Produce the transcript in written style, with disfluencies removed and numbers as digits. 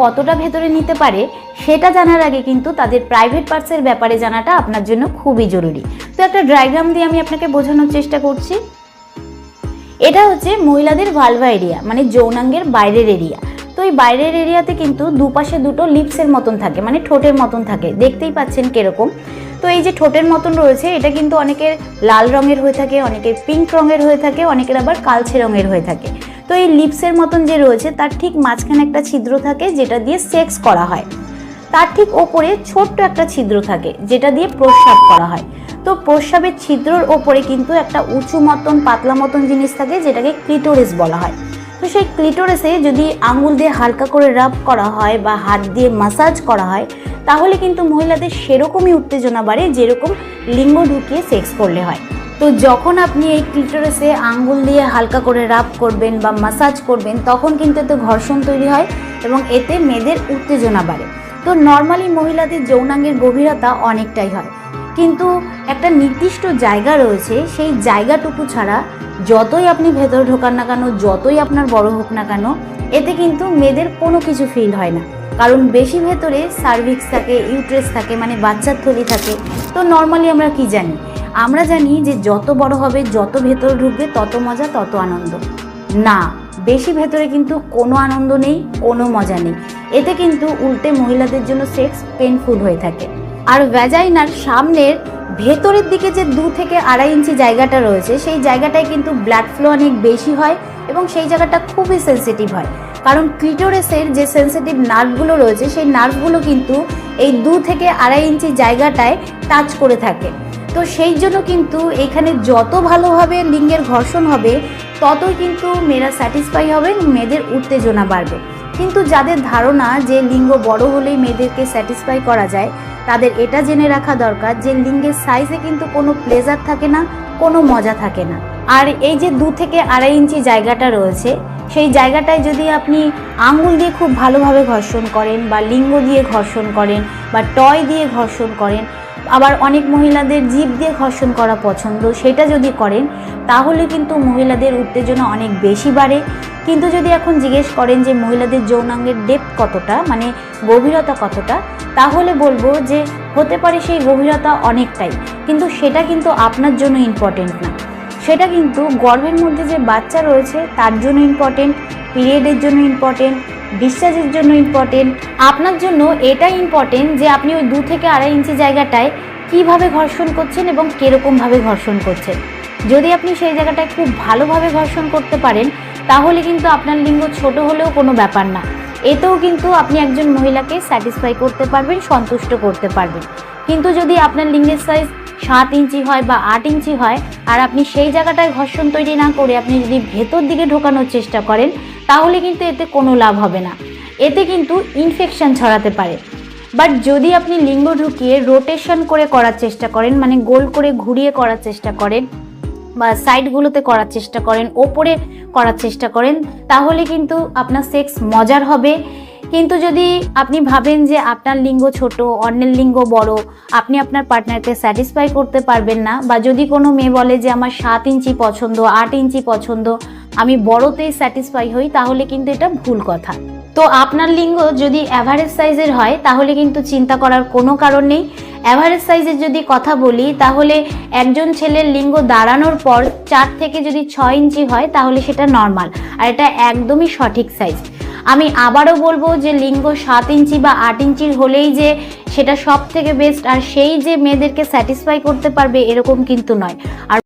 কতটা ভেতরে নিতে পারে সেটা জানার আগে কিন্তু তাদের প্রাইভেট পার্টসের ব্যাপারে জানাটা আপনার জন্য খুবই জরুরি। তো একটা ডায়াগ্রাম দিয়ে আমি আপনাকে বোঝানোর চেষ্টা করছি। এটা হচ্ছে মহিলাদের ভালভা এরিয়া, মানে যৌনাঙ্গের বাইরের এরিয়া। তো এই বাইরের এরিয়াতে কিন্তু দুপাশে দুটো লিপসের মতন থাকে, মানে ঠোঁটের মতন থাকে, দেখতেই পাচ্ছেন কিরকম। তো এই যে ঠোঁটের মতন রয়েছে এটা কিন্তু অনেকের লাল রঙের হয়ে থাকে, অনেকের পিঙ্ক রঙের হয়ে থাকে, অনেকের আবার কালচে রঙের হয়ে থাকে। তো এই লিপসের মতন যে রয়েছে তার ঠিক মাঝখানে একটা ছিদ্র থাকে যেটা দিয়ে সেক্স করা হয়। তার ঠিক ওপরে ছোট্ট একটা ছিদ্র থাকে যেটা দিয়ে প্রস্রাব করা হয়। তো প্রস্রাবের ছিদ্রর ওপরে কিন্তু একটা উঁচু মতন পাতলা মতন জিনিস থাকে যেটাকে ক্লিটোরিস বলা হয়। তো সেই ক্লিটোরিসে যদি আঙুল দিয়ে হালকা করে রাব করা হয় বা হাত দিয়ে মাসাজ করা হয় তাহলে কিন্তু মহিলাদের সেরকমই উত্তেজনা বাড়ে যেরকম লিঙ্গ ঢুকিয়ে সেক্স করলে হয়। তো যখন আপনি এই ক্লিটোরিসে আঙ্গুল দিয়ে হালকা করে রাব করবেন বা মাসাজ করবেন তখন কিন্তু এতে ঘর্ষণ তৈরি হয় এবং এতে মেয়েদের উত্তেজনা বাড়ে। তো নর্মালি মহিলাদের যৌনাঙ্গের গভীরতা অনেকটাই হয়, কিন্তু একটা নির্দিষ্ট জায়গা রয়েছে, সেই জায়গাটুকু ছাড়া যতই আপনি ভেতরে ঢোকান না কেন, যতই আপনার বড় হোক না কেন, এতে কিন্তু মেয়েদের কোনো কিছু ফিল হয় না। কারণ বেশি ভেতরে সার্ভিক্স থাকে, ইউট্রেস থাকে, মানে বাচ্চার থলি থাকে। তো নর্মালি আমরা কি জানি? আমরা জানি যে যত বড় হবে, যত ভেতরে ঢুকবে তত মজা, তত আনন্দ। না, বেশি ভেতরে কিন্তু কোনো আনন্দ নেই, কোনো মজা নেই। এতে কিন্তু উল্টে মহিলাদের জন্য সেক্স পেনফুল হয়ে থাকে। আর ভ্যাজাইনার সামনের ভেতরের দিকে যে 2 থেকে 2.5 ইঞ্চি জায়গাটা রয়েছে সেই জায়গাটায় কিন্তু ব্লাড ফ্লো অনেক বেশি হয় এবং সেই জায়গাটা খুবই সেন্সিটিভ হয়। কারণ ক্লিটোরিসের যে সেন্সিটিভ নার্ভগুলো রয়েছে সেই নার্ভগুলো কিন্তু এই 2 থেকে 2.5 ইঞ্চি জায়গাটায় টাচ করে থাকে। তো সেই জন্য কিন্তু এখানে যত ভালোভাবে লিঙ্গের ঘর্ষণ হবে ততই কিন্তু মেয়েরা স্যাটিসফাই হবে, মেয়েদের উত্তেজনা বাড়বে। কিন্তু যাদের ধারণা যে লিঙ্গ বড় হলেই মেয়েদেরকে স্যাটিসফাই করা যায় তাদের এটা জেনে রাখা দরকার যে লিঙ্গের সাইজে কিন্তু কোনো প্লেজার থাকে না, কোনো মজা থাকে না। আর এই যে 2 থেকে 2.5 ইঞ্চি জায়গাটা রয়েছে সেই জায়গাটায় যদি আপনি আঙুল দিয়ে খুব ভালোভাবে ঘর্ষণ করেন বা লিঙ্গ দিয়ে ঘর্ষণ করেন বা টয় দিয়ে ঘর্ষণ করেন, আবার অনেক মহিলাদের জিভ দিয়ে ঘর্ষণ করা পছন্দ, সেটা যদি করেন তাহলে কিন্তু মহিলাদের উত্তেজনা অনেক বেশি বাড়ে। কিন্তু যদি এখন জিজ্ঞেস করেন যে মহিলাদের যৌনাঙ্গের ডেপথ কতটা, মানে গভীরতা কতটা, তাহলে বলবো যে হতে পারে সেই গভীরতা অনেকটাই, কিন্তু সেটা কিন্তু আপনার জন্য ইম্পর্টেন্ট না। সেটা কিন্তু গর্ভের মধ্যে যে বাচ্চা রয়েছে তার জন্য ইম্পর্টেন্ট, পিরিয়ডের জন্য ইম্পর্টেন্ট, ডিসচার্জের জন্য ইম্পর্টেন্ট। আপনার জন্য এটা ইম্পর্টেন্ট যে আপনি ওই 2 থেকে 2.5 ইঞ্চি জায়গাটায় কীভাবে ঘর্ষণ করছেন এবং কীরকমভাবে ঘর্ষণ করছেন। যদি আপনি সেই জায়গাটায় খুব ভালোভাবে ঘর্ষণ করতে পারেন তাহলে কিন্তু আপনার লিঙ্গ ছোট হলেও কোনো ব্যাপার না, এতেও কিন্তু আপনি একজন মহিলাকে স্যাটিসফাই করতে পারবেন, সন্তুষ্ট করতে পারবেন। কিন্তু যদি আপনার লিঙ্গের সাইজ 7 ইঞ্চি হয় বা 8 ইঞ্চি হয় আর আপনি সেই জায়গাটায় ঘর্ষণ তৈরি না করে আপনি যদি ভেতর দিকে ঢোকানোর চেষ্টা করেন তাহলে কিন্তু এতে কোনো লাভ হবে না, এতে কিন্তু ইনফেকশন ছড়াতে পারে। বাট যদি আপনি লিঙ্গ ঢুকিয়ে রোটেশন করে করার চেষ্টা করেন, মানে গোল করে ঘুরিয়ে করার চেষ্টা করেন বা সাইডগুলোতে করার চেষ্টা করেন, ওপরে করার চেষ্টা করেন, তাহলে কিন্তু আপনার সেক্স মজার হবে। কিন্তু যদি আপনি ভাবেন যে আপনার লিঙ্গ ছোট, অন্যের লিঙ্গ বড়, আপনি আপনার পার্টনারকে স্যাটিসফাই করতে পারবেন না, বা যদি কোনো মেয়ে বলে যে আমার 7 ইঞ্চি পছন্দ, 8 ইঞ্চি পছন্দ, আমি বড়তেই স্যাটিসফাই হই, তাহলে কিন্তু এটা ভুল কথা। তো আপনার লিঙ্গ যদি অ্যাভারেজ সাইজের হয় তাহলে কিন্তু চিন্তা করার কোনো কারণ নেই। অ্যাভারেজ সাইজের যদি কথা বলি তাহলে একজন ছেলের লিঙ্গ দাঁড়ানোর পর 4 থেকে যদি 6 ইঞ্চি হয় তাহলে সেটা নর্মাল, আর এটা একদমই সঠিক সাইজ। আমি আবারও বলবো যে লিঙ্গ 7 ইঞ্চি বা 8 ইঞ্চির হলেই যে সেটা সব থেকে বেস্ট আর সেই যে মেয়েদেরকে স্যাটিসফাই করতে পারবে এরকম কিন্তু নয়। আর